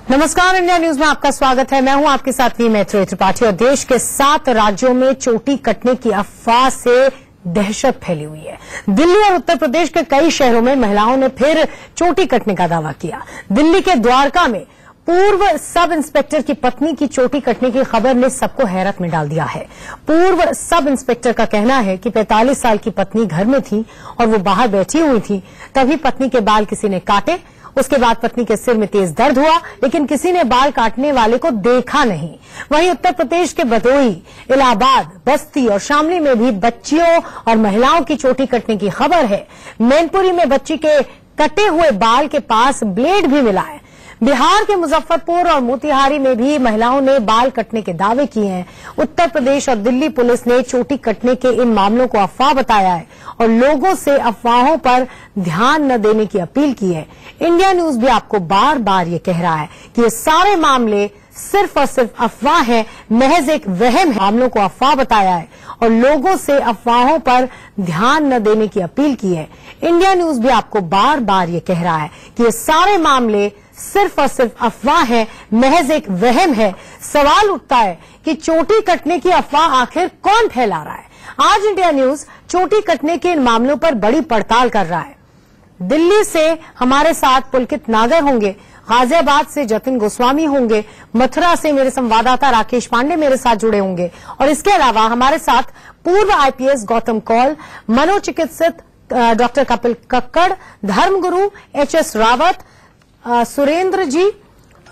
नमस्कार, India news में आपका स्वागत है। मैं हूं आपके साथ मैत्री त्रिपाठी। और देश के 7 राज्यों में चोटी कटने की अफवाह से दहशत फैली हुई है। दिल्ली और उत्तर प्रदेश के कई शहरों में महिलाओं ने फिर चोटी कटने का दावा किया। दिल्ली के द्वारका में पूर्व सब इंस्पेक्टर की पत्नी की चोटी कटने की खबर ने सबको हैरत में डाल दिया है। पूर्व सब इंस्पेक्टर का कहना है कि 45 साल की पत्नी घर में थी और वो बाहर बैठी हुई थी, तभी पत्नी के बाल किसी ने काटे। उसके बाद पत्नी के सिर में तेज दर्द हुआ, लेकिन किसी ने बाल काटने वाले को देखा नहीं। वहीं उत्तर प्रदेश के भदोही, इलाहाबाद, बस्ती और शामली में भी बच्चियों और महिलाओं की चोटी कटने की खबर है। मैनपुरी में बच्ची के कटे हुए बाल के पास ब्लेड भी मिला है। बिहार के मुजफ्फरपुर और मोतिहारी में भी महिलाओं ने बाल कटने के दावे किए हैं। उत्तर प्रदेश और दिल्ली पुलिस ने चोटी कटने के इन मामलों को अफवाह बताया है और लोगों से अफवाहों पर ध्यान न देने की अपील की है। इंडिया न्यूज भी आपको बार बार ये कह रहा है कि ये सारे मामले सिर्फ और सिर्फ अफवाह है, महज एक वहम है। मामलों को अफवाह बताया है और लोगों से अफवाहों पर ध्यान न देने की अपील की है। इंडिया न्यूज भी आपको बार बार ये कह रहा है कि ये सारे मामले सिर्फ और सिर्फ अफवाह है, महज एक वहम है। सवाल उठता है कि चोटी कटने की अफवाह आखिर कौन फैला रहा है। आज इंडिया न्यूज चोटी कटने के इन मामलों पर बड़ी पड़ताल कर रहा है। दिल्ली से हमारे साथ पुलकित नागर होंगे, गाजियाबाद से जतिन गोस्वामी होंगे, मथुरा से मेरे संवाददाता राकेश पांडे मेरे साथ जुड़े होंगे और इसके अलावा हमारे साथ पूर्व आईपीएस गौतम कौल, मनोचिकित्सक डॉक्टर कपिल कक्कड़, धर्मगुरु एचएस रावत, सुरेंद्र जी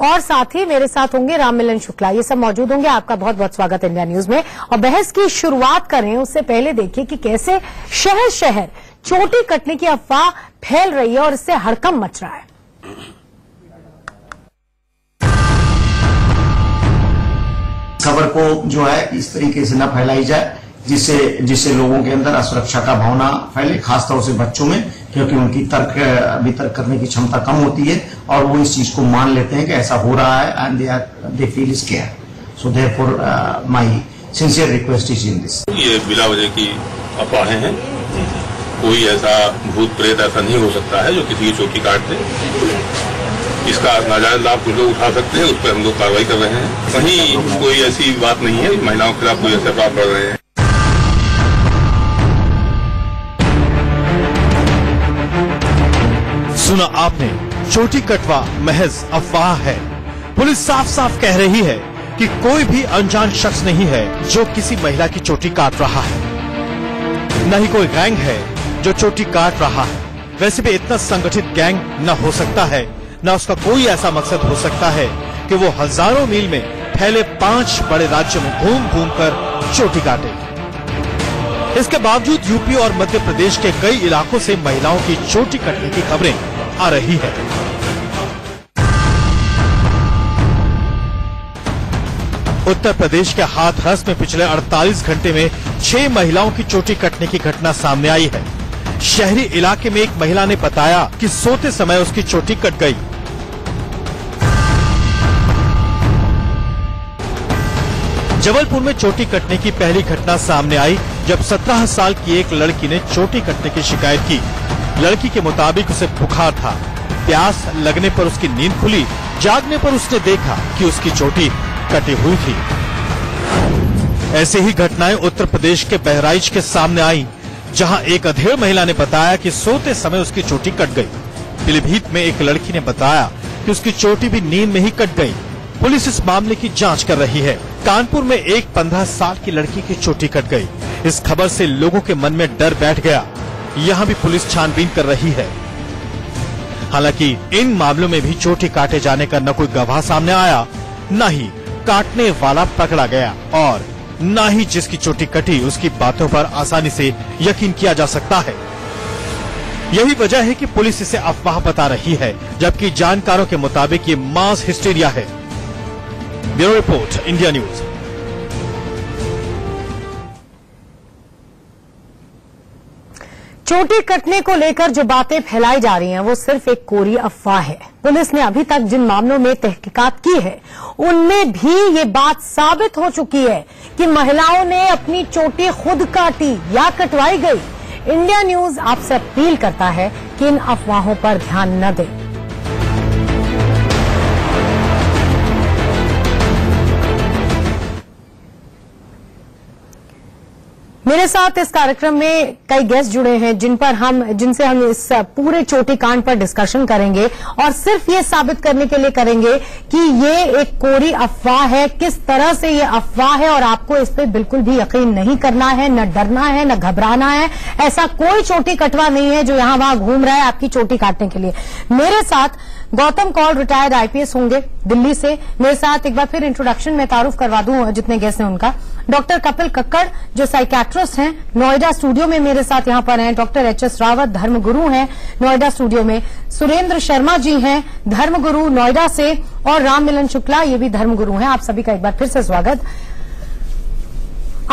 और साथ ही मेरे साथ होंगे राममिलन शुक्ला। ये सब मौजूद होंगे। आपका बहुत बहुत स्वागत है इंडिया न्यूज में। और बहस की शुरुआत करें उससे पहले देखिए कि कैसे शहर शहर चोटी कटने की अफवाह फैल रही है और इससे हड़कंप मच रहा है। खबर को जो है इस तरीके से न फैलाई जाए जिससे लोगों के अंदर असुरक्षा का भावना फैले, खासतौर से बच्चों में, क्योंकि उनकी वितर्क करने की क्षमता कम होती है और वो इस चीज को मान लेते हैं कि ऐसा हो रहा है and they feel scared. So therefore my sincere request is in this. ये बिला वजह की अफवाहें हैं। कोई ऐसा भूत प्रेत ऐसा नहीं हो सकता है जो किसी की चोटी काट दे। इसका नाजायज लाभ कुछ लोग उठा सकते हैं, उस पर हम लोग कार्रवाई कर रहे हैं। कहीं कोई ऐसी बात नहीं है महिलाओं के खिलाफ कोई ऐसे अपराध बढ़ रहे हैं। सुना आपने, चोटी कटवा महज अफवाह है। पुलिस साफ साफ कह रही है कि कोई भी अनजान शख्स नहीं है जो किसी महिला की चोटी काट रहा है, न ही कोई गैंग है जो चोटी काट रहा है। वैसे भी इतना संगठित गैंग न हो सकता है, न उसका कोई ऐसा मकसद हो सकता है कि वो हजारों मील में फैले 5 बड़े राज्यों में घूम घूम कर चोटी काटे। इसके बावजूद यूपी और मध्य प्रदेश के कई इलाकों से महिलाओं की चोटी कटने की खबरें आ रही है। उत्तर प्रदेश के हाथरस में पिछले 48 घंटे में 6 महिलाओं की चोटी कटने की घटना सामने आई है। शहरी इलाके में एक महिला ने बताया कि सोते समय उसकी चोटी कट गई। जबलपुर में चोटी कटने की पहली घटना सामने आई जब 17 साल की एक लड़की ने चोटी कटने की शिकायत की। लड़की के मुताबिक उसे बुखार था, प्यास लगने पर उसकी नींद खुली, जागने पर उसने देखा कि उसकी चोटी कटी हुई थी। ऐसे ही घटनाएं उत्तर प्रदेश के बहराइच के सामने आई, जहां एक अधेड़ महिला ने बताया कि सोते समय उसकी चोटी कट गई। पीलीभीत में एक लड़की ने बताया कि उसकी चोटी भी नींद में ही कट गई। पुलिस इस मामले की जांच कर रही है। कानपुर में एक 15 साल की लड़की की चोटी कट गई। इस खबर से लोगों के मन में डर बैठ गया। यहाँ भी पुलिस छानबीन कर रही है। हालांकि इन मामलों में भी चोटी काटे जाने का न कोई गवाह सामने आया, न ही काटने वाला पकड़ा गया और न ही जिसकी चोटी कटी उसकी बातों पर आसानी से यकीन किया जा सकता है। यही वजह है कि पुलिस इसे अफवाह बता रही है, जबकि जानकारों के मुताबिक ये मास हिस्टीरिया है। Bureau report, India news. चोटी कटने को लेकर जो बातें फैलाई जा रही हैं वो सिर्फ एक कोरी अफवाह है। पुलिस ने अभी तक जिन मामलों में तहकीकात की है उनमें भी ये बात साबित हो चुकी है कि महिलाओं ने अपनी चोटी खुद काटी या कटवाई गई। इंडिया न्यूज आपसे अपील करता है कि इन अफवाहों पर ध्यान न दें। मेरे साथ इस कार्यक्रम में कई गेस्ट जुड़े हैं जिनसे हम इस पूरे चोटी कांड पर डिस्कशन करेंगे और सिर्फ ये साबित करने के लिए करेंगे कि ये एक कोरी अफवाह है, किस तरह से ये अफवाह है और आपको इस पे बिल्कुल भी यकीन नहीं करना है, न डरना है, न घबराना है। ऐसा कोई चोटी कटवा नहीं है जो यहां वहां घूम रहा है आपकी चोटी काटने के लिए। मेरे साथ गौतम कौल रिटायर्ड आईपीएस होंगे दिल्ली से। मेरे साथ एक बार फिर इंट्रोडक्शन में तारुफ करवा दूं जितने गेस्ट हैं उनका। डॉक्टर कपिल कक्कड़ जो साइकियाट्रिस्ट हैं, नोएडा स्टूडियो में मेरे साथ यहां पर हैं। डॉक्टर एचएस रावत धर्मगुरु हैं नोएडा स्टूडियो में। सुरेंद्र शर्मा जी हैं धर्मगुरु नोएडा से, और राम मिलन शुक्ला ये भी धर्मगुरु हैं। आप सभी का एक बार फिर से स्वागत।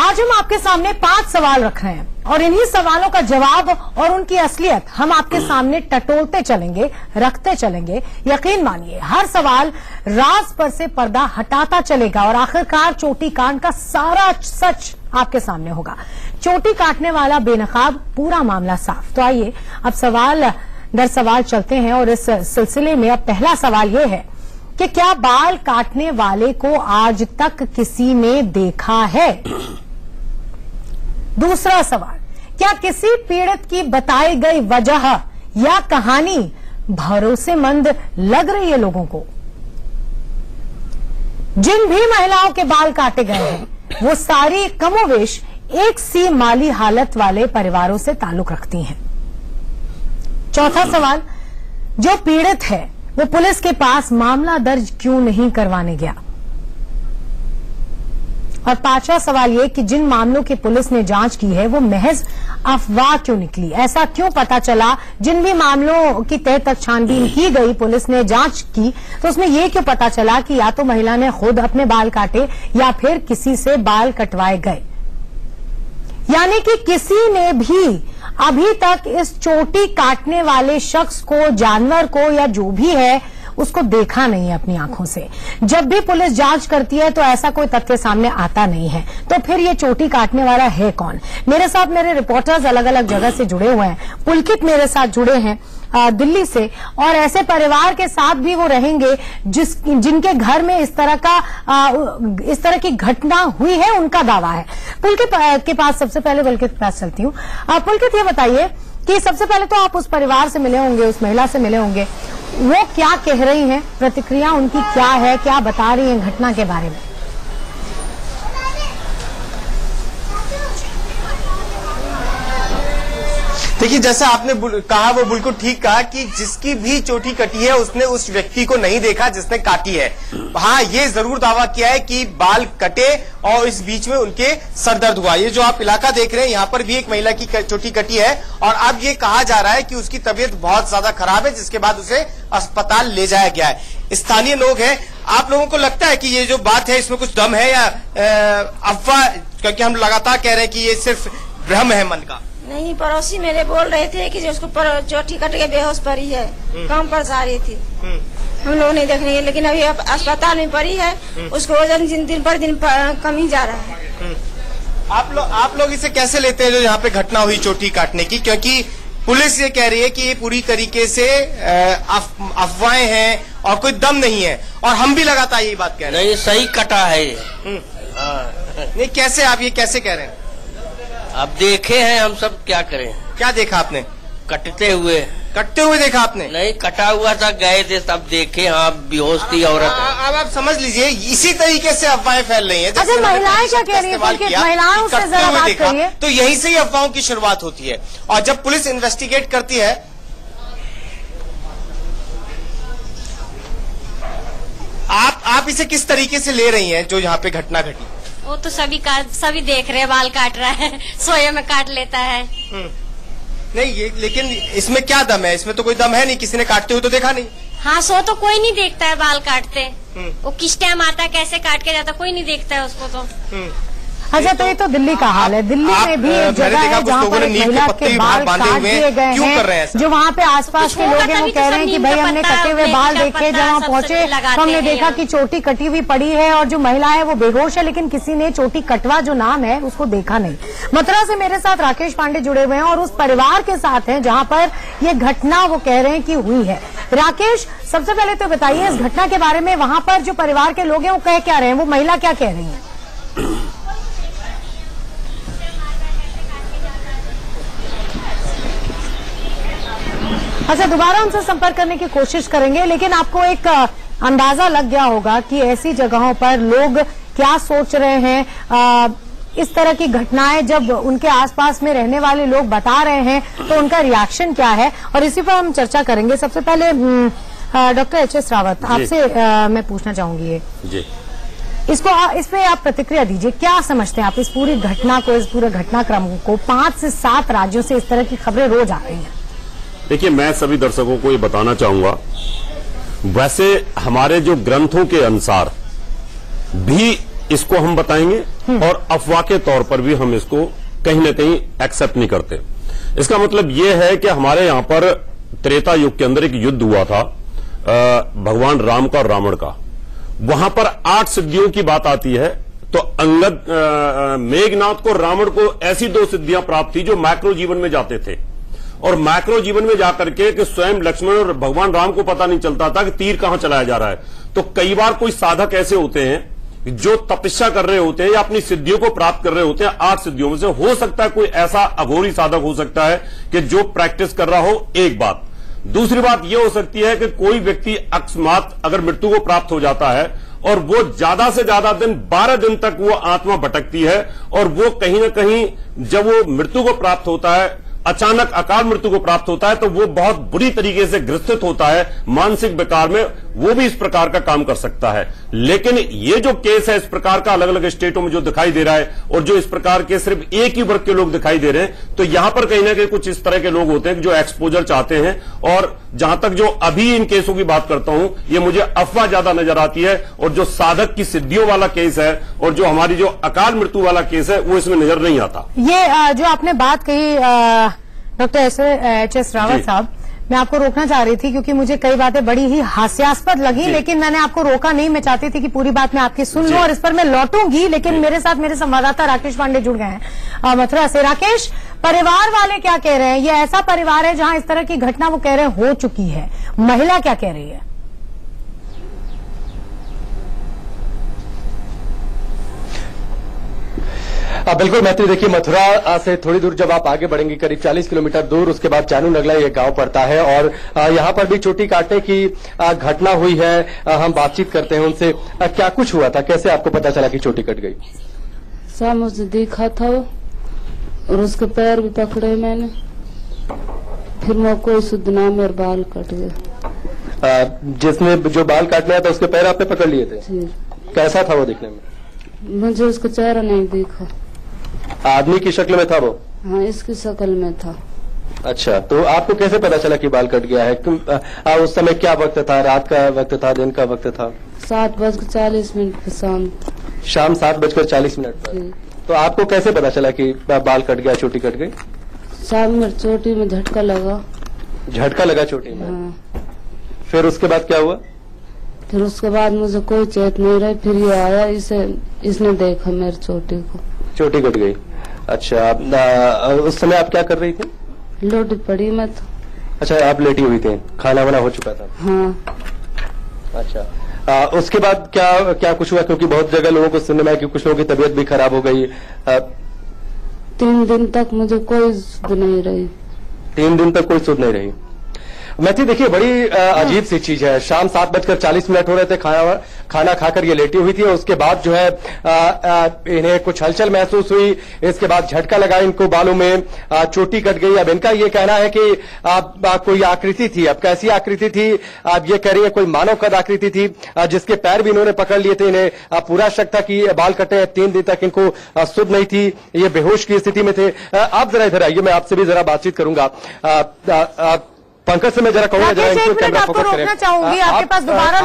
आज हम आपके सामने 5 सवाल रख रहे हैं और इन्हीं सवालों का जवाब और उनकी असलियत हम आपके सामने टटोलते चलेंगे, रखते चलेंगे। यकीन मानिए हर सवाल राज पर से पर्दा हटाता चलेगा और आखिरकार चोटी कांड का सारा सच आपके सामने होगा। चोटी काटने वाला बेनकाब, पूरा मामला साफ। तो आइए अब सवाल दर सवाल चलते हैं और इस सिलसिले में अब पहला सवाल यह है कि क्या बाल काटने वाले को आज तक किसी ने देखा है? दूसरा सवाल, क्या किसी पीड़ित की बताई गई वजह या कहानी भरोसेमंद लग रही है लोगों को? जिन भी महिलाओं के बाल काटे गए हैं वो सारी कमोवेश एक सी माली हालत वाले परिवारों से ताल्लुक रखती हैं। चौथा सवाल, जो पीड़ित है वो पुलिस के पास मामला दर्ज क्यों नहीं करवाने गया? और 5वां सवाल ये कि जिन मामलों की पुलिस ने जांच की है वो महज अफवाह क्यों निकली? ऐसा क्यों पता चला जिन भी मामलों की तह तक छानबीन की गई, पुलिस ने जांच की, तो उसमें ये क्यों पता चला कि या तो महिला ने खुद अपने बाल काटे या फिर किसी से बाल कटवाए गए? यानी कि किसी ने भी अभी तक इस चोटी काटने वाले शख्स को, जानवर को या जो भी है उसको देखा नहीं है अपनी आंखों से। जब भी पुलिस जांच करती है तो ऐसा कोई तथ्य सामने आता नहीं है। तो फिर ये चोटी काटने वाला है कौन? मेरे साथ मेरे रिपोर्टर्स अलग अलग जगह से जुड़े हुए हैं। पुलकित मेरे साथ जुड़े हैं दिल्ली से, और ऐसे परिवार के साथ भी वो रहेंगे जिनके घर में इस तरह की घटना हुई है, उनका दावा है। पुलकित के पास सबसे पहले पुलकित के पास चलती हूँ। पुलकित ये बताइए कि सबसे पहले तो आप उस परिवार से मिले होंगे, उस महिला से मिले होंगे, वो क्या कह रही हैं, प्रतिक्रिया उनकी क्या है, क्या बता रही हैं घटना के बारे में? देखिए, जैसा आपने कहा वो बिल्कुल ठीक कहा कि जिसकी भी चोटी कटी है उसने उस व्यक्ति को नहीं देखा जिसने काटी है। हाँ, ये जरूर दावा किया है कि बाल कटे और इस बीच में उनके सर दर्द हुआ। ये जो आप इलाका देख रहे हैं यहाँ पर भी एक महिला की चोटी कटी है और अब ये कहा जा रहा है कि उसकी तबीयत बहुत ज्यादा खराब है, जिसके बाद उसे अस्पताल ले जाया गया है। स्थानीय लोग हैं, आप लोगों को लगता है कि ये जो बात है इसमें कुछ दम है या अफवाह? क्योंकि हम लगातार कह रहे हैं कि ये सिर्फ भ्रम है मन का। नहीं, पड़ोसी मेरे बोल रहे थे कि जो उसको चोटी कट के बेहोश पड़ी है, काम पर जा रही थी। हम लोग नहीं देख रहे हैं, लेकिन अभी अस्पताल में पड़ी है। उसको वजन दिन पर दिन कम ही जा रहा है। आप लोग इसे कैसे लेते हैं जो यहाँ पे घटना हुई चोटी काटने की? क्योंकि पुलिस ये कह रही है कि ये पूरी तरीके से अफवाहें हैं और कोई दम नहीं है, और हम भी लगातार यही बात कह रहे हैं। नहीं, सही कटा है ये। नहीं, कैसे आप ये कैसे कह रहे हैं? अब देखे हैं हम सब, क्या करें। क्या देखा आपने? कटते हुए देखा आपने? नहीं, कटा हुआ था, गए थे तब देखे। हाँ, बेहोश थी औरत। अब आप समझ लीजिए, इसी तरीके से अफवाहें फैल रही हैं। अच्छा, महिलाएं क्या कह रही हैं? महिलाओं से जरा बात करिए। तो यहीं से ही अफवाहों की शुरुआत होती है, और जब पुलिस इन्वेस्टिगेट करती है, आप इसे किस तरीके से ले रही हैं जो यहाँ पे घटना घटी? वो तो सभी देख रहे हैं, बाल काट रहा है, सोए में काट लेता है। नहीं, ये लेकिन इसमें क्या दम है? इसमें तो कोई दम है नहीं, किसी ने काटते हुए तो देखा नहीं। हाँ, सो तो कोई नहीं देखता है बाल काटते। वो किस टाइम आता है, कैसे काट के जाता, कोई नहीं देखता है उसको तो। अच्छा, तो ये तो दिल्ली का हाल है। दिल्ली में भी एक जगह है जहाँ पर महिला के बाल काट दिए गए हैं। जो वहाँ पे आसपास के लोग हैं वो कह रहे हैं कि भाई हमने कटे हुए बाल देखे, जब वहाँ पहुंचे तो हमने देखा कि चोटी कटी हुई पड़ी है और जो महिला है वो बेहोश है, लेकिन किसी ने चोटी कटवा जो नाम है उसको देखा नहीं। मथुरा से मेरे साथ राकेश पांडे जुड़े हुए हैं और उस परिवार के साथ हैं जहाँ पर ये घटना वो कह रहे हैं कि हुई है। राकेश, सबसे पहले तो बताइए इस घटना के बारे में, वहाँ पर जो परिवार के लोग हैं वो कह क्या रहे हैं, वो महिला क्या कह रही है? अच्छा, दोबारा उनसे संपर्क करने की कोशिश करेंगे, लेकिन आपको एक अंदाजा लग गया होगा कि ऐसी जगहों पर लोग क्या सोच रहे हैं। इस तरह की घटनाएं जब उनके आसपास में रहने वाले लोग बता रहे हैं तो उनका रिएक्शन क्या है, और इसी पर हम चर्चा करेंगे। सबसे पहले डॉक्टर एच.एस. रावत, आपसे मैं पूछना चाहूंगी ये जी, इस पे आप प्रतिक्रिया दीजिए। क्या समझते हैं आप इस पूरी घटना को, इस पूरे घटनाक्रम को? 5 से 7 राज्यों से इस तरह की खबरें रोज आ रही हैं। देखिए, मैं सभी दर्शकों को ये बताना चाहूंगा, वैसे हमारे जो ग्रंथों के अनुसार भी इसको हम बताएंगे और अफवाह के तौर पर भी हम इसको कहीं न कहीं एक्सेप्ट नहीं करते। इसका मतलब ये है कि हमारे यहां पर त्रेता युग के अंदर एक युद्ध हुआ था भगवान राम का और रावण का। वहां पर 8 सिद्धियों की बात आती है, तो अंगद मेघनाथ को, रावण को ऐसी 2 सिद्धियां प्राप्त थी जो मैक्रो जीवन में जाते थे, और मैक्रो जीवन में जाकर के कि स्वयं लक्ष्मण और भगवान राम को पता नहीं चलता था कि तीर कहां चलाया जा रहा है। तो कई बार कोई साधक ऐसे होते हैं जो तपस्या कर रहे होते हैं या अपनी सिद्धियों को प्राप्त कर रहे होते हैं। 8 सिद्धियों में से हो सकता है कोई ऐसा अघोरी साधक हो सकता है कि जो प्रैक्टिस कर रहा हो, एक बात। दूसरी बात यह हो सकती है कि कोई व्यक्ति अकस्मात अगर मृत्यु को प्राप्त हो जाता है और वो ज्यादा से ज्यादा दिन 12 दिन तक वो आत्मा भटकती है, और वो कहीं ना कहीं जब वो मृत्यु को प्राप्त होता है, अचानक अकाल मृत्यु को प्राप्त होता है, तो वो बहुत बुरी तरीके से ग्रसित होता है मानसिक विकार में। वो भी इस प्रकार का काम कर सकता है। लेकिन ये जो केस है इस प्रकार का अलग अलग स्टेटों में जो दिखाई दे रहा है, और जो इस प्रकार के सिर्फ एक ही वर्ग के लोग दिखाई दे रहे हैं, तो यहां पर कहीं ना कहीं कुछ इस तरह के लोग होते हैं जो एक्सपोजर चाहते हैं। और जहां तक जो अभी इन केसों की बात करता हूं, ये मुझे अफवाह ज्यादा नजर आती है, और जो साधक की सिद्धियों वाला केस है और जो हमारी जो अकाल मृत्यु वाला केस है वो इसमें नजर नहीं आता। ये जो आपने बात कही डॉक्टर एच.एस. रावत साहब, मैं आपको रोकना चाह रही थी क्योंकि मुझे कई बातें बड़ी ही हास्यास्पद लगी, लेकिन मैंने आपको रोका नहीं। मैं चाहती थी कि पूरी बात मैं आपकी सुन लूं और इस पर मैं लौटूंगी, लेकिन मेरे साथ मेरे संवाददाता राकेश पांडे जुड़ गए हैं मथुरा से। राकेश, परिवार वाले क्या कह रहे हैं? ये ऐसा परिवार है जहां इस तरह की घटना वो कह रहे हैं हो चुकी है। महिला क्या कह रही है? बिल्कुल मैत्री, देखिए मथुरा से थोड़ी दूर जब आप आगे बढ़ेंगे, करीब 40 किलोमीटर दूर, उसके बाद चानू नगला ये गांव पड़ता है, और यहां पर भी चोटी काटने की घटना हुई है। हम बातचीत करते हैं उनसे। क्या कुछ हुआ था, कैसे आपको पता चला कि चोटी कट गई? सर मुझे देखा था और उसके पैर भी पकड़े मैंने, फिर मैं कोई सुध ना, मेरे बाल कट गए। जिसने जो बाल काटने आया था उसके पैर आपने पकड़ लिए थे? कैसा था वो दिखने में? मुझे उसका चेहरा नहीं देखा। आदमी की शक्ल में था वो? हाँ, इसकी शक्ल में था। अच्छा, तो आपको कैसे पता चला कि बाल कट गया है? उस समय क्या वक्त था? रात का वक्त था, दिन का वक्त था? 7:40 पर शाम 7:40 पर। तो आपको कैसे पता चला कि बाल कट गया, चोटी कट गई? शाम में चोटी में झटका लगा। झटका लगा चोटी में? हाँ। फिर उसके बाद क्या हुआ? फिर उसके बाद मुझे कोई चेत नहीं रही। फिर ये आया, इसने देखा मेरी चोटी को, चोटी कट गई। अच्छा, उस समय आप क्या कर रही थी? लोटी पड़ी मैं तो। अच्छा, आप लेटी हुई थी, खाना वाना हो चुका था? हाँ। अच्छा, उसके बाद क्या कुछ हुआ? क्योंकि बहुत जगह लोगों को सुनने में आया कि कुछ लोगों की तबीयत भी खराब हो गई। 3 दिन तक मुझे कोई सुध नहीं रही। 3 दिन तक कोई सुध नहीं रही। मैथी, देखिए बड़ी अजीब सी चीज है। शाम 7:40 हो रहे थे, खाना खाकर ये लेटी हुई थी, और उसके बाद जो है इन्हें कुछ हलचल महसूस हुई। इसके बाद झटका लगा इनको, बालों में चोटी कट गई। अब इनका ये कहना है कि कोई आकृति थी। अब कैसी आकृति थी? आप ये कह रही है कोई मानव कद आकृति थी, जिसके पैर भी इन्होंने पकड़ लिए थे। इन्हें पूरा शक था कि बाल कटे। 3 दिन तक इनको सुध नहीं थी, ये बेहोश की स्थिति में थे। आप जरा इधर आइए, मैं आपसे भी जरा बातचीत करूंगा। पंकज से मैं जरा कहूंगा, जरा इनको कैमरा फोकस करें। रोकना चाहूंगी, आपके पास दोबारा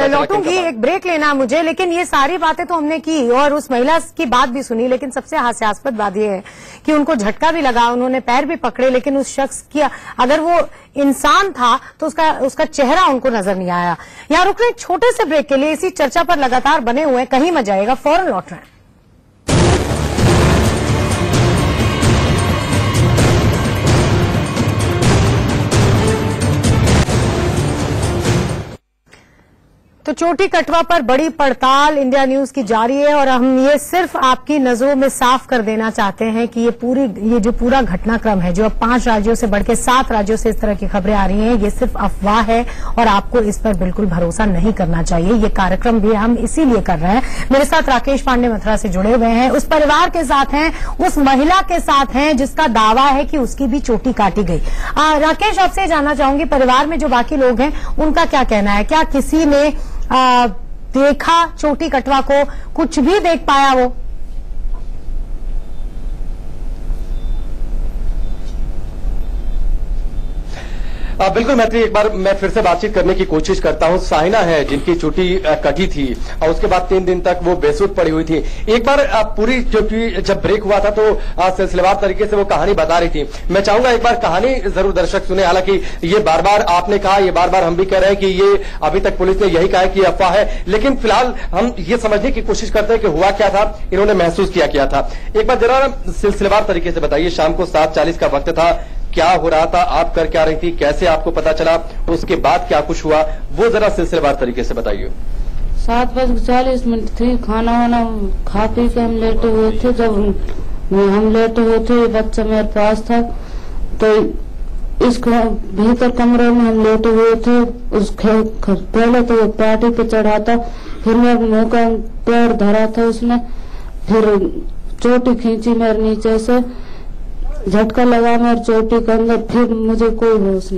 लौटूंगी, एक ब्रेक लेना मुझे। लेकिन ये सारी बातें तो हमने की और उस महिला की बात भी सुनी, लेकिन सबसे हास्यास्पद बात यह है कि उनको झटका भी लगा, उन्होंने पैर भी पकड़े, लेकिन उस शख्स की अगर वो इंसान था तो उसका चेहरा उनको नजर नहीं आया। यहाँ रुक रहे छोटे से ब्रेक के लिए, इसी चर्चा पर लगातार बने हुए, कहीं मत जाएगा, फौरन लौट रहे हैं। तो चोटी कटवा पर बड़ी पड़ताल इंडिया न्यूज की जारी है और हम ये सिर्फ आपकी नजरों में साफ कर देना चाहते हैं कि ये जो पूरा घटनाक्रम है, जो अब 5 राज्यों से बढ़ के 7 राज्यों से इस तरह की खबरें आ रही हैं, ये सिर्फ अफवाह है और आपको इस पर बिल्कुल भरोसा नहीं करना चाहिए। ये कार्यक्रम भी हम इसीलिए कर रहे हैं। मेरे साथ राकेश पांडे मथुरा से जुड़े हुए हैं, उस परिवार के साथ हैं, उस महिला के साथ हैं जिसका दावा है कि उसकी भी चोटी काटी गई। राकेश, आपसे जानना चाहूंगी, परिवार में जो बाकी लोग हैं उनका क्या कहना है? क्या किसी ने देखा चोटी कटवा को? कुछ भी देख पाया वो? बिल्कुल मैत्री, एक बार मैं फिर से बातचीत करने की कोशिश करता हूं। साहिना है जिनकी चोटी कटी थी और उसके बाद 3 दिन तक वो बेसुध पड़ी हुई थी। एक बार पूरी चोटी जब ब्रेक हुआ था तो सिलसिलेवार तरीके से वो कहानी बता रही थी। मैं चाहूंगा एक बार कहानी जरूर दर्शक सुने। हालांकि ये बार बार आपने कहा, ये बार बार हम भी कह रहे हैं कि ये अभी तक पुलिस ने यही कहा है कि अफवाह है, लेकिन फिलहाल हम ये समझने की कोशिश करते हैं कि हुआ क्या था, इन्होंने महसूस क्या था। एक बार जरा सिलसिलेवार तरीके से बताइए, शाम को 7:40 का वक्त था, क्या हो रहा था, आप कर क्या रही थी, कैसे आपको पता चला, उसके बाद क्या कुछ हुआ, वो जरा सिलसिलेवार तरीके से बताइए। 7:40 थी, खाना वाना खा पी के हम लेटे हुए थे। जब हम लेटे हुए थे, बच्चा मेरे पास था, तो इस भीतर कमरे में हम लेटे हुए थे। पहले तो वो पार्टी पे चढ़ा था, फिर मेरे मुंह का पैर धरा था उसने, फिर चोटी खींची मेरे नीचे से, झटका लगा मेरे चोटी के अंदर, फिर मुझे कोई होश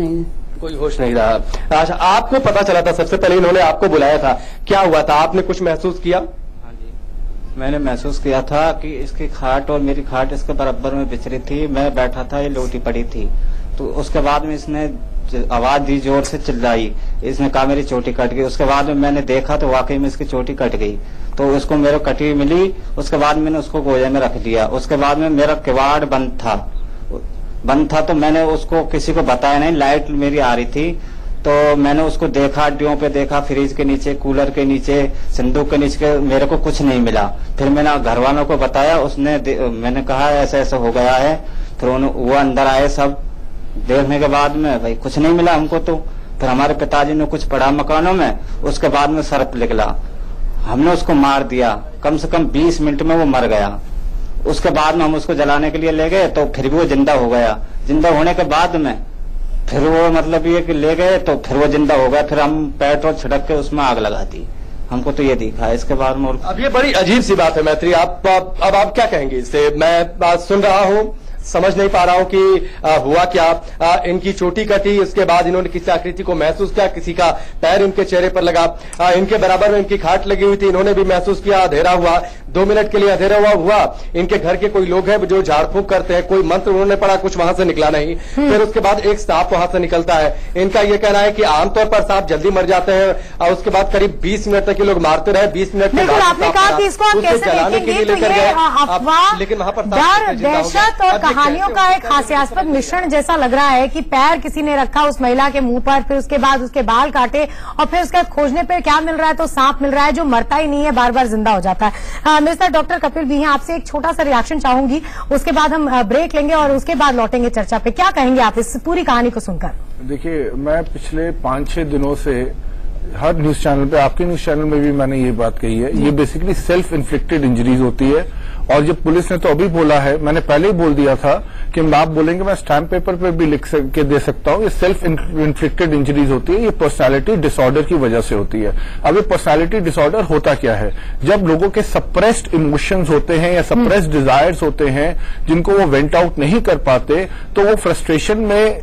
नहीं रहा। अच्छा, आपको पता चला था सबसे पहले इन्होंने आपको बुलाया था, क्या हुआ था, आपने कुछ महसूस किया? हाँ जी, मैंने महसूस किया था कि इसकी खाट और मेरी खाट इसके बराबर में बिछरी थी। मैं बैठा था, ये लोटी पड़ी थी। तो उसके बाद में इसने आवाज दी, जोर से चिल्लाई, इसने कहा मेरी चोटी कट गई। उसके बाद में मैंने देखा तो वाकई में इसकी चोटी कट गई। तो उसको मेरे कटी मिली, उसके बाद मैंने उसको गोजे में रख लिया। उसके बाद में मेरा किवाड़ बंद था तो मैंने उसको किसी को बताया नहीं। लाइट मेरी आ रही थी तो मैंने उसको देखा, हड्डियों पे देखा, फ्रिज के नीचे, कूलर के नीचे, संदूक के नीचे, मेरे को कुछ नहीं मिला। फिर मैंने घर वालों को बताया, मैंने कहा ऐसा ऐसा हो गया है। फिर वो अंदर आए, सब देखने के बाद में भाई कुछ नहीं मिला हमको। तो फिर हमारे पिताजी ने कुछ पढ़ा मकानों में, उसके बाद में सर्प निकला, हमने उसको मार दिया। कम से कम 20 मिनट में वो मर गया। उसके बाद में हम उसको जलाने के लिए ले गए तो फिर भी वो जिंदा हो गया। जिंदा होने के बाद में फिर वो मतलब ये कि ले गए तो फिर वो जिंदा हो गया। फिर हम पेट्रोल छिड़क के उसमें आग लगा दी। हमको तो ये दिखा है। इसके बाद में अब ये बड़ी अजीब सी बात है मैत्री, अब आप क्या कहेंगे इससे? मैं बात सुन रहा हूँ, समझ नहीं पा रहा हूं कि हुआ क्या। इनकी चोटी कटी, उसके बाद इन्होंने किसी आकृति को महसूस किया, किसी का पैर इनके चेहरे पर लगा, इनके बराबर में इनकी खाट लगी हुई थी, इन्होंने भी महसूस किया। अंधेरा हुआ, 2 मिनट के लिए अंधेरा हुआ। इनके घर के कोई लोग हैं जो झाड़ फूंक करते हैं, कोई मंत्र उन्होंने पढ़ा, कुछ वहां से निकला नहीं। फिर उसके बाद एक सांप वहां से निकलता है। इनका यह कहना है कि आमतौर पर सांप जल्दी मर जाते हैं और उसके बाद करीब 20 मिनट तक ये लोग मारते रहे। 20 मिनट के बाद आपने कहा कि इसको हम कैसे देखेंगे, तो ये अफवाह, लेकिन वहां पर डर, दहशत और कहानियों का एक हास्यास्पद मिश्रण जैसा लग रहा है कि पैर किसी ने रखा उस महिला के मुंह पर, फिर उसके बाद उसके बाल काटे और फिर उसके खोजने पे क्या मिल रहा है, तो सांप मिल रहा है जो मरता ही नहीं है, बार बार जिंदा हो जाता है। मेरे साथ डॉक्टर कपिल भी हैं, आपसे एक छोटा सा रिएक्शन चाहूंगी, उसके बाद हम ब्रेक लेंगे और उसके बाद लौटेंगे चर्चा पे। क्या कहेंगे आप इस पूरी कहानी को सुनकर? देखिए, मैं पिछले 5-6 दिनों से हर न्यूज चैनल पे, आपके न्यूज चैनल में भी मैंने ये बात कही है, ये बेसिकली सेल्फ इन्फ्लिक्टेड इंजरीज होती है। और जब पुलिस ने तो अभी बोला है, मैंने पहले ही बोल दिया था कि आप बोलेंगे मैं स्टैम्प पेपर पे भी लिख के दे सकता हूं, ये सेल्फ इन्फ्लिक्टेड इंजरीज होती है, ये पर्सनालिटी डिसऑर्डर की वजह से होती है। अब ये पर्सनालिटी डिसऑर्डर होता क्या है? जब लोगों के सप्रेस्ड इमोशंस होते हैं या सप्रेस्ड डिजायर्स होते हैं जिनको वो वेंट आउट नहीं कर पाते, तो वो फ्रस्ट्रेशन में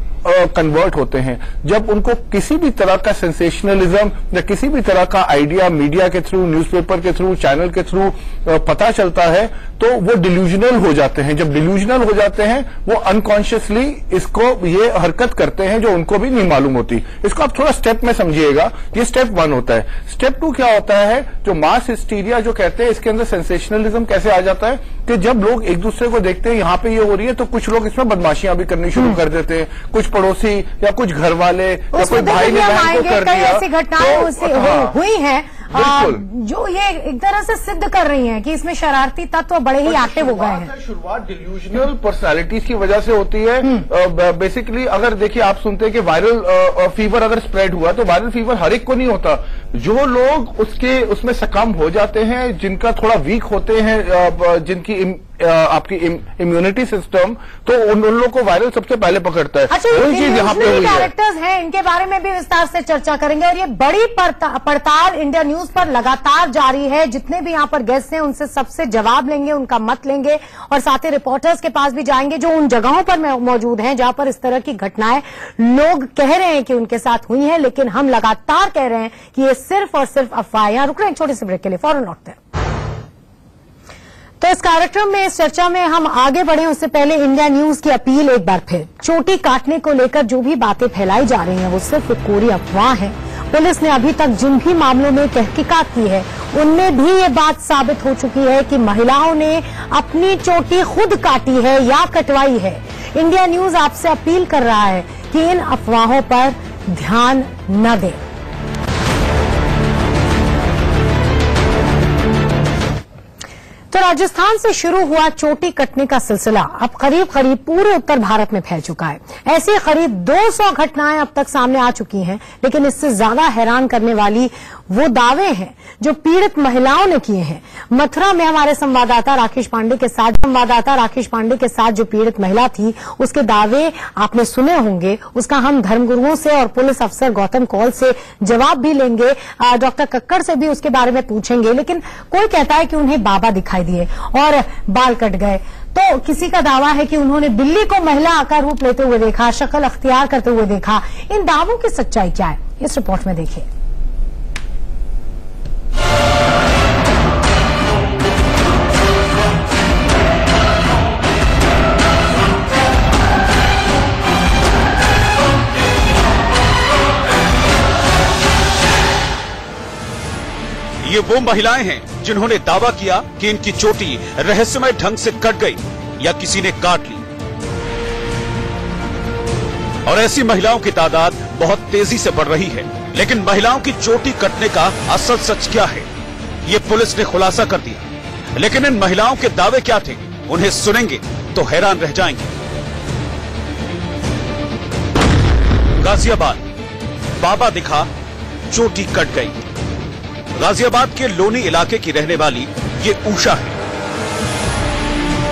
कन्वर्ट होते हैं। जब उनको किसी भी तरह का सेंसेशनलिज्म या किसी भी तरह का आइडिया मीडिया के थ्रू, न्यूज़पेपर के थ्रू, चैनल के थ्रू पता चलता है तो वो डिल्यूजनल हो जाते हैं। जब डिल्यूजनल हो जाते हैं वो अनकॉन्शियसली इसको ये हरकत करते हैं जो उनको भी नहीं मालूम होती। इसको आप थोड़ा स्टेप में समझिएगा। ये स्टेप 1 होता है। स्टेप 2 क्या होता है? जो मास हिस्टीरिया जो कहते हैं, इसके अंदर सेंसेशनलिज्म कैसे आ जाता है कि जब लोग एक दूसरे को देखते हैं यहाँ पे ये हो रही है तो कुछ लोग इसमें बदमाशियां भी करनी शुरू कर देते हैं, कुछ पड़ोसी या कुछ घर वाले या कोई भाई ने बहन को कर दिया। ऐसी घटनाएं हुई हैं जो ये एक तरह से सिद्ध कर रही हैं कि इसमें शरारती तत्व बड़े ही एक्टिव हो गए हैं। शुरुआत डिल्यूजनल पर्सनालिटीज की वजह से होती है। बेसिकली अगर देखिए, आप सुनते हैं कि वायरल फीवर अगर स्प्रेड हुआ तो वायरल फीवर हर एक को नहीं होता। जो लोग उसमें सकम हो जाते हैं, जिनका थोड़ा वीक होते हैं, जिनकी आपकी इम्यूनिटी सिस्टम, तो उन लोगों को वायरल सबसे पहले पकड़ता है। अच्छा, वही चीज यहाँ पे हुई है। कैरेक्टर्स हैं, इनके बारे में भी विस्तार से चर्चा करेंगे। और ये बड़ी पड़ताल इंडिया न्यूज पर लगातार जारी है। जितने भी यहाँ पर गेस्ट हैं उनसे सबसे जवाब लेंगे, उनका मत लेंगे और साथ ही रिपोर्टर्स के पास भी जाएंगे जो उन जगहों पर मौजूद हैं जहां पर इस तरह की घटनाएं लोग कह रहे हैं कि उनके साथ हुई हैं, लेकिन हम लगातार कह रहे हैं कि ये सिर्फ और सिर्फ अफवाह। यहां रुक रहे हैं छोटे से ब्रेक के लिए, फौरन लौटते हैं। तो इस कार्यक्रम में, इस चर्चा में हम आगे बढ़े उससे पहले इंडिया न्यूज की अपील एक बार फिर। चोटी काटने को लेकर जो भी बातें फैलाई जा रही हैं वो सिर्फ एक कोरी अफवाह है। पुलिस ने अभी तक जिन भी मामलों में तहकीकात की है उनमें भी ये बात साबित हो चुकी है कि महिलाओं ने अपनी चोटी खुद काटी है या कटवाई है। इंडिया न्यूज आपसे अपील कर रहा है कि इन अफवाहों पर ध्यान न दें। तो राजस्थान से शुरू हुआ चोटी कटने का सिलसिला अब करीब करीब पूरे उत्तर भारत में फैल चुका है। ऐसी करीब 200 घटनाएं अब तक सामने आ चुकी हैं, लेकिन इससे ज्यादा हैरान करने वाली वो दावे हैं जो पीड़ित महिलाओं ने किए हैं। मथुरा में हमारे संवाददाता राकेश पांडे के साथ जो पीड़ित महिला थी उसके दावे आपने सुने होंगे। उसका हम धर्मगुरुओं से और पुलिस अफसर गौतम कौल से जवाब भी लेंगे, डॉक्टर कक्कड़ से भी उसके बारे में पूछेंगे। लेकिन कोई कहता है कि उन्हें बाबा दिखाई दिए और बाल कट गए, तो किसी का दावा है कि उन्होंने बिल्ली को महिला का रूप लेते हुए देखा, शक्ल अख्तियार करते हुए देखा। इन दावों की सच्चाई क्या है, इस रिपोर्ट में देखिए। ये वो महिलाएं हैं जिन्होंने दावा किया कि इनकी चोटी रहस्यमय ढंग से कट गई या किसी ने काट ली। और ऐसी महिलाओं की तादाद बहुत तेजी से बढ़ रही है। लेकिन महिलाओं की चोटी कटने का असल सच क्या है, ये पुलिस ने खुलासा कर दिया। लेकिन इन महिलाओं के दावे क्या थे, उन्हें सुनेंगे तो हैरान रह जाएंगे। गाजियाबाद, बाबा दिखा, चोटी कट गई। गाजियाबाद के लोनी इलाके की रहने वाली ये उषा है।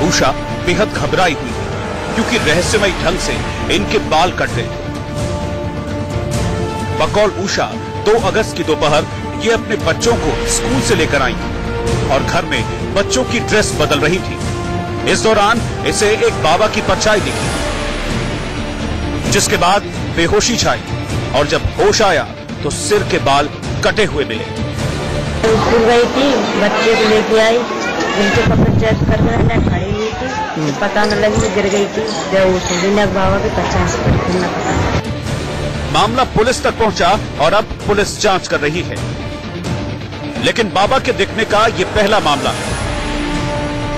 उषा बेहद घबराई हुई है क्योंकि रहस्यमय ढंग से इनके बाल कट गए। बकौल उषा 2 अगस्त की दोपहर ये अपने बच्चों को स्कूल से लेकर आई और घर में बच्चों की ड्रेस बदल रही थी। इस दौरान इसे एक बाबा की परछाई दिखी, जिसके बाद बेहोशी छाई और जब होश आया तो सिर के बाल कटे हुए मिले। स्कूल गई थी, बच्चे को लेके आई, उनके कपड़े चेक करके मैं खड़ी हुई थी, पता न लगी गिर गई थी। बाबा के 50 न पता। मामला पुलिस तक पहुंचा और अब पुलिस जांच कर रही है। लेकिन बाबा के दिखने का ये पहला मामला है,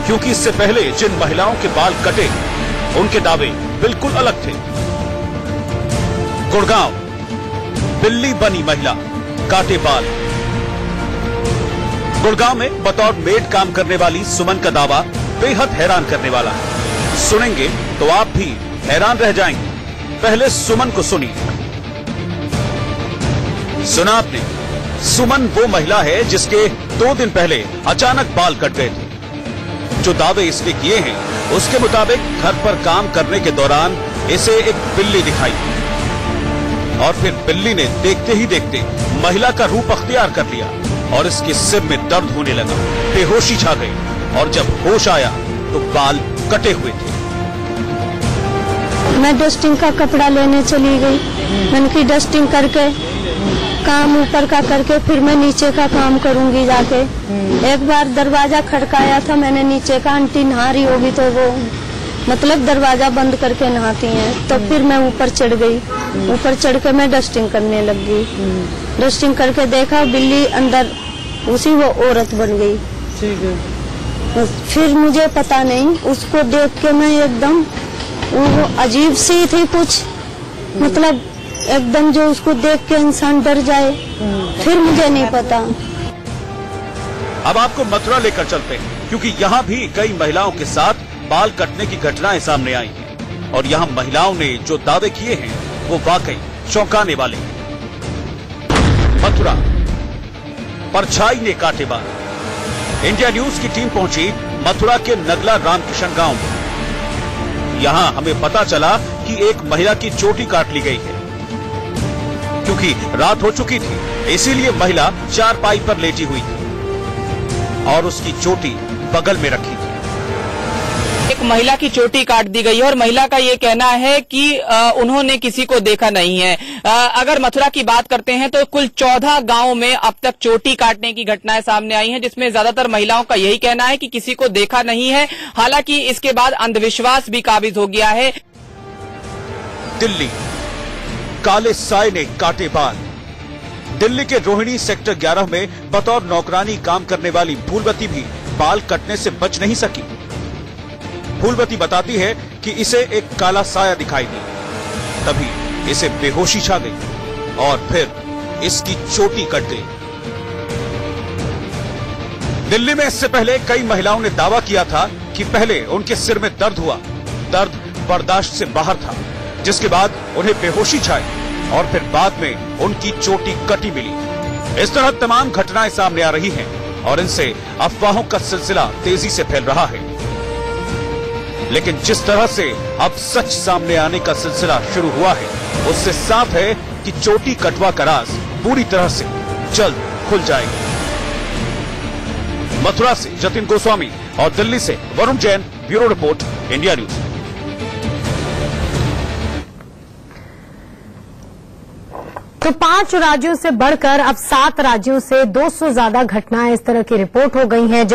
क्योंकि इससे पहले जिन महिलाओं के बाल कटे उनके दावे बिल्कुल अलग थे। गुड़गांव, बिल्ली बनी महिला, काटे बाल। गुड़गांव में बतौर मेड काम करने वाली सुमन का दावा बेहद हैरान करने वाला है। सुनेंगे तो आप भी हैरान रह जाएंगे। पहले सुमन को सुनिए। सुना आपने, सुमन वो महिला है जिसके 2 दिन पहले अचानक बाल कट गए थे। जो दावे इसने किए हैं उसके मुताबिक घर पर काम करने के दौरान इसे एक बिल्ली दिखाई और फिर बिल्ली ने देखते ही देखते महिला का रूप अख्तियार कर लिया और इसके सिर में दर्द होने लगा, बेहोशी छा गई और जब होश आया तो बाल कटे हुए थे। मैं डस्टिंग का कपड़ा लेने चली गई। मैंने की डस्टिंग करके काम ऊपर का करके फिर मैं नीचे का काम करूंगी जाके। एक बार दरवाजा खड़काया था मैंने नीचे का, आंटी नहा रही होगी तो वो मतलब दरवाजा बंद करके नहाती हैं। तो फिर मैं ऊपर चढ़ गई, ऊपर चढ़ के मैं डस्टिंग करने लग गई। डस्टिंग करके देखा बिल्ली अंदर उसी वो औरत बन गई। ठीक है। फिर मुझे पता नहीं, उसको देख के मैं एकदम वो अजीब सी थी कुछ, मतलब एकदम जो उसको देख के इंसान डर जाए। फिर मुझे नहीं पता। अब आपको मथुरा लेकर चलते हैं, क्योंकि यहाँ भी कई महिलाओं के साथ बाल कटने की घटनाएं सामने आई हैं और यहाँ महिलाओं ने जो दावे किए हैं वो वाकई चौंकाने वाले हैं। मथुरा, परछाई ने काटे बाल। इंडिया न्यूज की टीम पहुंची मथुरा के नगला रामकिशन गांव में। यहाँ हमें पता चला कि एक महिला की चोटी काट ली गई है। क्योंकि रात हो चुकी थी, इसीलिए महिला चारपाई पर लेटी हुई थी और उसकी चोटी बगल में रखी थी। एक महिला की चोटी काट दी गई है और महिला का ये कहना है कि उन्होंने किसी को देखा नहीं है। अगर मथुरा की बात करते हैं तो कुल 14 गांवों में अब तक चोटी काटने की घटनाएं सामने आई हैं, जिसमें ज्यादातर महिलाओं का यही कहना है कि किसी को देखा नहीं है। हालांकि इसके बाद अंधविश्वास भी काबिज हो गया है। दिल्ली, काले साए ने काटे बाल। दिल्ली के रोहिणी सेक्टर 11 में बतौर नौकरानी काम करने वाली फूलवती भी बाल कटने से बच नहीं सकी। फूलवती बताती है कि इसे एक काला साया दिखाई दी, तभी इसे बेहोशी छा गई और फिर इसकी चोटी कट गई। दिल्ली में इससे पहले कई महिलाओं ने दावा किया था कि पहले उनके सिर में दर्द हुआ, दर्द बर्दाश्त से बाहर था, जिसके बाद उन्हें बेहोशी छाई और फिर बाद में उनकी चोटी कटी मिली। इस तरह तमाम घटनाएं सामने आ रही हैं और इनसे अफवाहों का सिलसिला तेजी से फैल रहा है। लेकिन जिस तरह से अब सच सामने आने का सिलसिला शुरू हुआ है, उससे साफ है कि चोटी कटवा का राज पूरी तरह से जल्द खुल जाएगा। मथुरा से जतिन गोस्वामी और दिल्ली से Varun Jain, bureau report, India news. तो 5 राज्यों से बढ़कर अब 7 राज्यों से 200 ज्यादा घटनाएं इस तरह की रिपोर्ट हो गई हैं,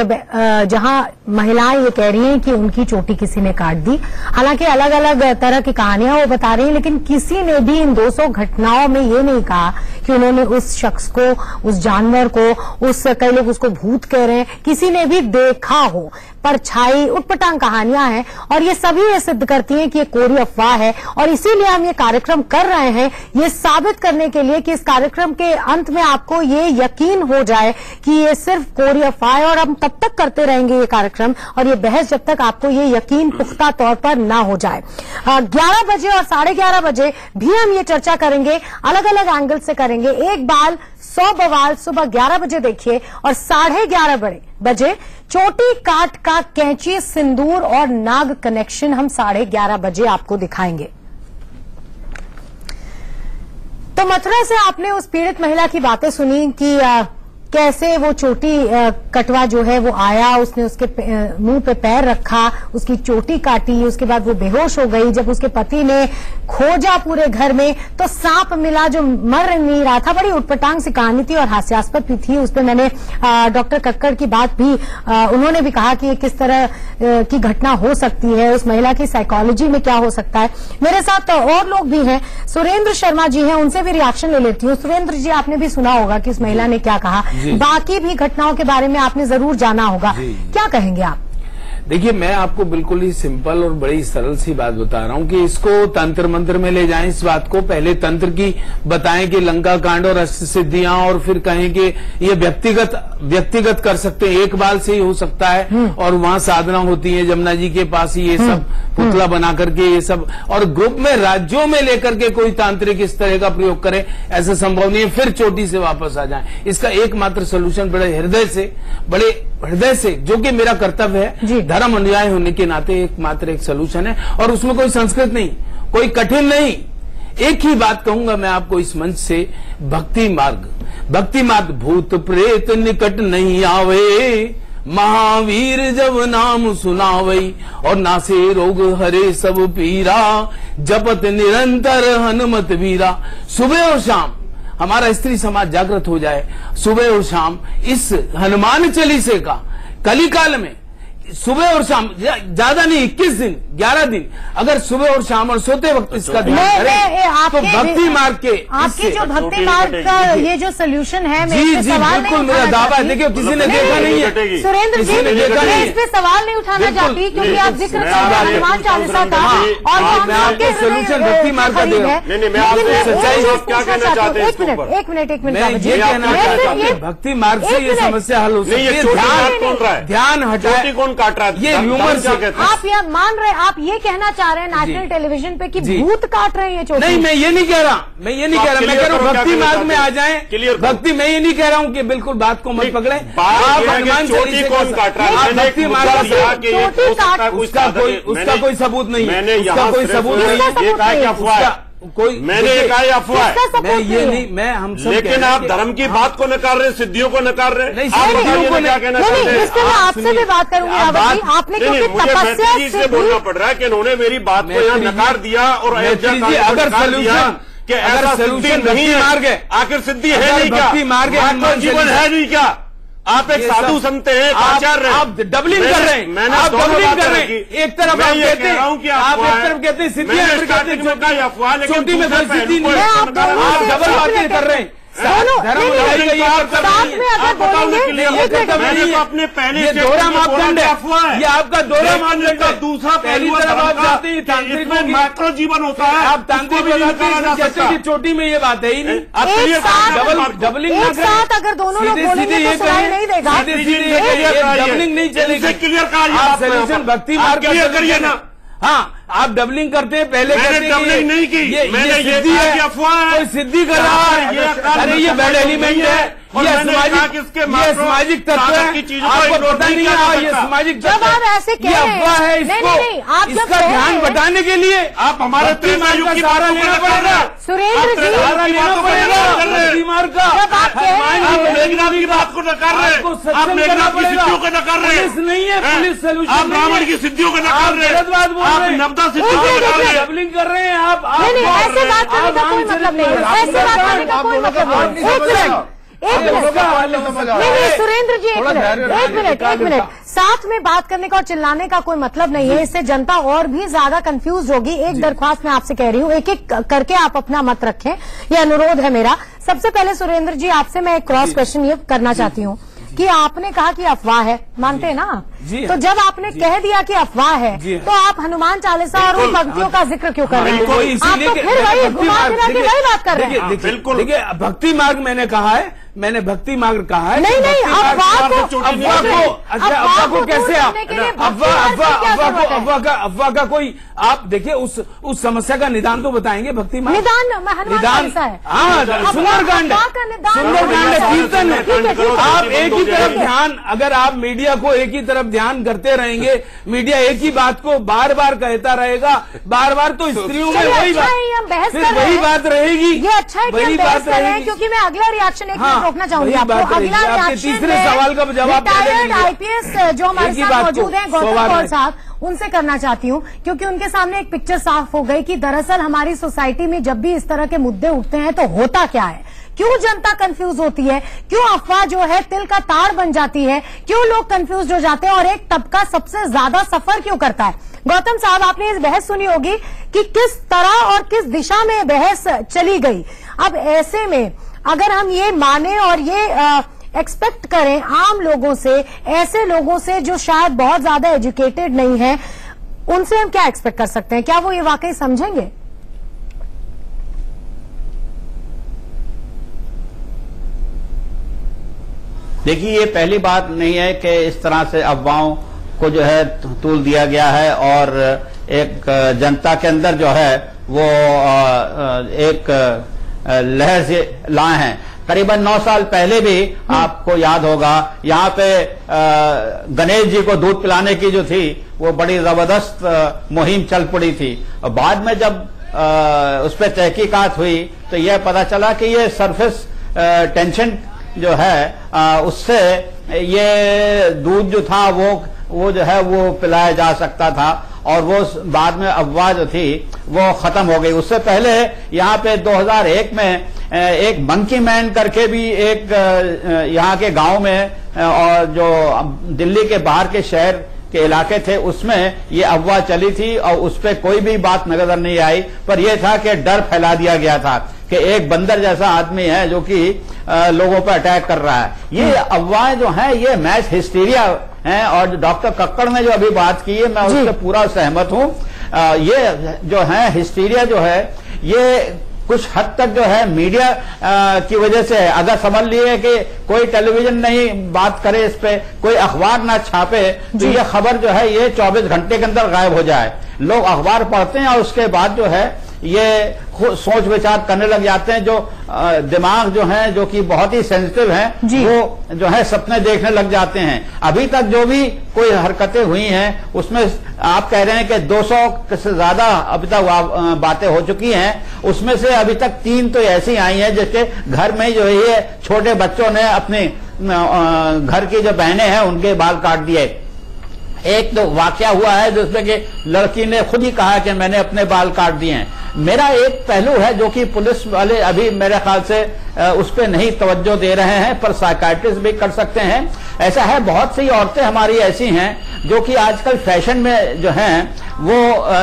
जहां महिलाएं ये कह रही हैं कि उनकी चोटी किसी ने काट दी। हालांकि अलग अलग तरह की कहानियां वो बता रही हैं, लेकिन किसी ने भी इन 200 घटनाओं में ये नहीं कहा कि उन्होंने उस शख्स को, उस जानवर को, कई लोग उसको भूत कह रहे हैं, किसी ने भी देखा हो। परछाई, उटपटांग कहानियां हैं और ये सभी ये सिद्ध करती हैं कि ये कोरी अफवाह है। और इसीलिए हम ये कार्यक्रम कर रहे हैं, ये साबित करने के लिए कि इस कार्यक्रम के अंत में आपको ये यकीन हो जाए कि ये सिर्फ कोरी अफवाह है। और हम तब तक करते रहेंगे ये कार्यक्रम और ये बहस जब तक आपको ये यकीन पुख्ता तौर पर ना हो जाए। 11 बजे और 11:30 बजे भी हम ये चर्चा करेंगे, अलग अलग एंगल से करेंगे। एक बाल 100 बवाल सुबह 11 बजे देखिए और 11:30 बजे चोटी काट का कैंची, सिंदूर और नाग कनेक्शन हम 11:30 बजे आपको दिखाएंगे। तो मथुरा से आपने उस पीड़ित महिला की बातें सुनी कि कैसे वो चोटी कटवा जो है वो आया, उसने उसके मुंह पे पैर रखा, उसकी चोटी काटी, उसके बाद वो बेहोश हो गई। जब उसके पति ने खोजा पूरे घर में तो सांप मिला जो मर नहीं रहा था। बड़ी उटपटांग सी कहानी थी और हास्यास्पद भी थी। उस पर मैंने डॉक्टर कक्कड़ की बात भी, उन्होंने भी कहा कि ये किस तरह की घटना हो सकती है, उस महिला की साइकोलॉजी में क्या हो सकता है। मेरे साथ और लोग भी हैं, सुरेंद्र शर्मा जी हैं, उनसे भी रिएक्शन ले लेती हूँ। सुरेंद्र जी, आपने भी सुना होगा कि उस महिला ने क्या कहा, बाकी भी घटनाओं के बारे में आपने जरूर जाना होगा, क्या कहेंगे आप? देखिए, मैं आपको बिल्कुल ही सिंपल और बड़ी सरल सी बात बता रहा हूं कि इसको तंत्र मंत्र में ले जाएं। इस बात को पहले तंत्र की बताएं कि लंका कांड और अष्ट सिद्धियां, और फिर कहें कि ये व्यक्तिगत कर सकते हैं, एक बाल से ही हो सकता है। और वहां साधना होती है जमुना जी के पास ही, ये सब पुतला बना करके ये सब, और ग्रुप में राज्यों में लेकर के कोई तांत्रिक इस तरह का प्रयोग करे, ऐसा संभव नहीं है। फिर चोटी से वापस आ जाए। इसका एकमात्र सोल्यूशन बड़े हृदय से, जो कि मेरा कर्तव्य है, धर्म अनुयायी होने के नाते एकमात्र एक सोल्यूशन है। और उसमें कोई संस्कृत नहीं, कोई कठिन नहीं। एक ही बात कहूंगा मैं आपको इस मंच से, भक्ति मार्ग। भूत प्रेत निकट नहीं आवे, महावीर जब नाम सुनावई, और नासे रोग हरे सब पीरा, जपत निरंतर हनुमत वीरा। सुबह और शाम हमारा स्त्री समाज जागृत हो जाए, सुबह और शाम इस हनुमान चालीसे का कलिकाल में सुबह और शाम, ज्यादा नहीं 21 दिन 11 दिन, अगर सुबह और शाम और सोते वक्त इसका ध्यान करें तो भक्ति मार्ग के आपकी जो भक्ति मार्ग का ये जो सोल्यूशन है, जी जी बिल्कुल मेरा दावा है। देखिए किसी ने देखा नहीं है, सुरेंद्र जी, मैं इस पे सवाल नहीं उठाना चाहती क्योंकि आप जिक्र कर रहे हैं हनुमान चालीसा का और मैं आपको सोल्यूशन भक्ति मार्ग का दे रहा हूँ। सच्चाई क्या कहना चाहते हैं? एक मिनट मैं ये कहना चाहता हूँ भक्ति मार्ग से ये समस्या हल हो सकती है। ध्यान हटाए कौन काट रहा है, ये ह्यूमर से आप यह मान रहे, आप ये कहना चाह रहे हैं नेशनल टेलीविजन पे कि भूत काट रहे हैं ये चोटी? नहीं, मैं ये नहीं कह रहा, मैं ये नहीं कह रहा, मैं कह रहा हूँ भक्ति मार्ग में आ जाएं। भक्ति मैं ये नहीं कह रहा हूँ कि बिल्कुल बात को मत पकड़े। आप हनुमान चालीसा कौन काट रहा है, भक्ति मार्ग उसका कोई सबूत नहीं है, उसका कोई सबूत नहीं है, कोई मैंने कहा अफवाह मैं ये नहीं, मैं हम सब लेकिन आप धर्म की बात को नकार रहे, सिद्धियों को नकार रहे। नहीं, क्या कहना चाहते हैं? इससे मैं आपसे भी बात करूंगी। आपने क्योंकि तपस्या से बोलना पड़ रहा है कि उन्होंने मेरी बात को यहाँ नकार दिया और अगर सोल्यूशन कि ऐसा सोल्यूशन नहीं है, आखिर सिद्धि है नहीं क्या, भक्ति मार्ग जीवन है नहीं क्या? आप एक साधु संत हैं, आचार्य हैं, आप डबलिंग कर रहे हैं, आप डबलिंग कर रहे हैं। एक तरफ आप कहते हैं, आप एक तरफ कहते हैं सिद्धि, छोटी में कोई सिद्धि नहीं है, आप डबल बातें कर रहे हैं। धर्म लड़ाई का अपने पहले दोहरा मापदंड है, ये आपका दोहरा मापदंड है। दूसरा पहली तरफ आप जाते हैं तांत्रिक में माइक्रो जीवन होता है, आप तांत्रिक कहते हैं चोटी में ये बात है ही नहीं। डबलिंग एक साथ अगर दोनों लोग बोलेंगे तो सुनाई नहीं देगा, डबलिंग नहीं चलेगी। क्लियर आप सोल्यूशन भक्ति मार्ग करिए ना। हाँ, आप डबलिंग करते हैं, पहले मैंने डबलिंग नहीं की, मैंने ये सिद्धि है, अफवाह है, कोई सिद्धि कर रहा है, अरे ये बैड एलिमेंट है, ये सामाजिक तत्व है, आपको पता नहीं है, ये सामाजिक तत्व है, ये अफवाह है, इसका ध्यान बटाने के लिए आप हमारे त्रिमार्ग का सहारा लेना पड़ेगा, सुरेंद्र जी सहारा लेना पड़ेगा त्रिमार्ग का। मेघनाथ की बात को नकार रहे हैं, आप मेघनाथ की सिद्धियों को नकार रहे हैं, पुलिस नहीं है, पुलिस सोल्यूशन, आप ब्राह्मण की सिद्धियों को नकार रहे हैं, आप नवदा सिद्धियों को नकार रहे हैं, डबलिंग कर रहे हैं आप। नहीं, ऐसे बात करने का कोई मतलब नहीं है, ऐसे बात करने का कोई मतलब नहीं। एक मिनट सुरेंद्र जी, एक मिनट साथ में बात करने का और चिल्लाने का कोई मतलब नहीं है, इससे जनता और भी ज्यादा कंफ्यूज होगी। एक दरख्वास्त मैं आपसे कह रही हूँ, एक एक करके आप अपना मत रखें, ये अनुरोध है मेरा। सबसे पहले सुरेंद्र जी आपसे मैं एक क्रॉस क्वेश्चन ये करना चाहती हूँ कि आपने कहा कि अफवाह है, मानते हैं ना? तो जब आपने कह दिया कि अफवाह है तो आप हनुमान चालीसा और उन पंक्तियों का जिक्र क्यों कर रहे हैं? आप तो फिर वही घुमा फिरा के वही बात कर रहे हैं। बिल्कुल, देखिए भक्ति मार्ग मैंने कहा है, मैंने भक्ति मार्ग कहा है। नहीं, अफवाह को कैसे अफवाह का कोई आप देखिए उस समस्या का निदान तो बताएंगे। भक्ति मार्ग निदान है, हाँ, सुंदरकांड है, कीर्तन है। आप एक ही तरफ ध्यान, अगर आप मीडिया को एक ही तरफ ध्यान करते रहेंगे, मीडिया एक ही बात को बार बार कहता रहेगा, बार बार तो स्त्रियों में वही बात रहेगी। ये अच्छा है कि हम बहस कर रहे हैं, क्योंकि मैं अगला रिएक्शन एक मिनट रोकना चाहूंगी आपको। अगला रिएक्शन तीसरे सवाल का जवाब रिटायर्ड आईपीएस जो हमारे साथ मौजूद हैं, गौतम कौर साहब, उनसे करना चाहती हूँ, क्योंकि उनके सामने एक पिक्चर साफ हो गई कि दरअसल हमारी सोसाइटी में जब भी इस तरह के मुद्दे उठते हैं तो होता क्या है, क्यों जनता कंफ्यूज होती है, क्यों अफवाह जो है तिल का ताड़ बन जाती है, क्यों लोग कंफ्यूज हो जाते हैं और एक तबका सबसे ज्यादा सफर क्यों करता है। गौतम साहब, आपने इस बहस सुनी होगी कि किस तरह और किस दिशा में बहस चली गई। अब ऐसे में अगर हम ये माने और ये एक्सपेक्ट करें आम लोगों से, ऐसे लोगों से जो शायद बहुत ज्यादा एजुकेटेड नहीं है, उनसे हम क्या एक्सपेक्ट कर सकते हैं? क्या वो ये वाकई समझेंगे? देखिए, ये पहली बात नहीं है कि इस तरह से अफवाहों को जो है तूल दिया गया है और एक जनता के अंदर जो है वो एक लहर से लाए हैं। करीबन 9 साल पहले भी आपको याद होगा, यहाँ पे गणेश जी को दूध पिलाने की जो थी वो बड़ी जबरदस्त मुहिम चल पड़ी थी। और बाद में जब उस पर तहकीकात हुई तो यह पता चला कि ये सरफेस टेंशन जो है उससे ये दूध जो था वो जो है वो पिलाया जा सकता था और वो बाद में अफवाह जो थी वो खत्म हो गई। उससे पहले यहाँ पे 2001 में एक मंकी मैन करके भी एक यहाँ के गांव में और जो दिल्ली के बाहर के शहर के इलाके थे उसमें ये अफवाह चली थी और उस पर कोई भी बात नजर नहीं आई, पर यह था कि डर फैला दिया गया था कि एक बंदर जैसा आदमी है जो कि लोगों पर अटैक कर रहा है। ये अफवाहें जो हैं ये मैच हिस्टीरिया हैं, और डॉक्टर कक्कड़ ने जो अभी बात की है मैं उससे पूरा सहमत हूं। ये जो है हिस्टीरिया जो है ये कुछ हद तक जो है मीडिया की वजह से, अगर समझ लिए कि कोई टेलीविजन नहीं बात करे इस पे, कोई अखबार ना छापे तो ये खबर जो है ये 24 घंटे के अंदर गायब हो जाए। लोग अखबार पढ़ते हैं और उसके बाद जो है ये सोच विचार करने लग जाते हैं, जो दिमाग जो है जो कि बहुत ही सेंसिटिव हैं वो जो है सपने देखने लग जाते हैं। अभी तक जो भी कोई हरकतें हुई हैं उसमें आप कह रहे हैं कि 200 से ज्यादा अभी तक बातें हो चुकी हैं, उसमें से अभी तक 3 तो ऐसी आई हैं जिसके घर में जो है ये छोटे बच्चों ने अपने घर की जो बहनें हैं उनके बाल काट दिए। एक तो वाकया हुआ है जिसमें कि लड़की ने खुद ही कहा कि मैंने अपने बाल काट दिए हैं। मेरा एक पहलू है जो कि पुलिस वाले अभी मेरे ख्याल से उस पर नहीं तवज्जो दे रहे हैं, पर साइकाइट्रिस्ट भी कर सकते हैं। ऐसा है बहुत सी औरतें हमारी ऐसी हैं जो कि आजकल फैशन में जो हैं वो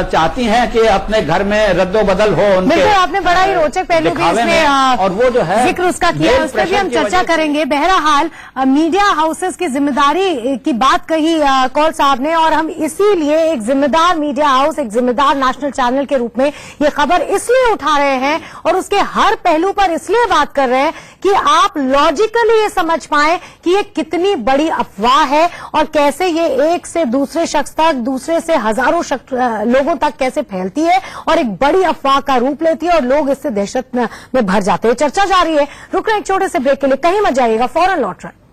चाहती हैं कि अपने घर में रद्दो बदल हो उनके। बिल्कुल, आपने बड़ा ही रोचक पहलू भी इसमें और वो जो है जिक्र उसका किया, उस पर भी हम चर्चा करेंगे। बहरहाल मीडिया हाउसेस की जिम्मेदारी की बात कही कौल साहब ने, और हम इसीलिए एक जिम्मेदार मीडिया हाउस, एक जिम्मेदार नेशनल चैनल के रूप में ये खबर इसलिए उठा रहे हैं और उसके हर पहलू पर इसलिए बात कर रहे हैं कि आप लॉजिकली ये समझ पाए कि ये कितनी बड़ी अफवाह है और कैसे ये एक से दूसरे शख्स तक, दूसरे से हजारों लोगों तक कैसे फैलती है और एक बड़ी अफवाह का रूप लेती है और लोग इससे दहशत में भर जाते हैं। चर्चा जारी है, रुक रहे एक छोटे से ब्रेक के लिए, कहीं मत जाइएगा, फौरन लौट रहे हैं।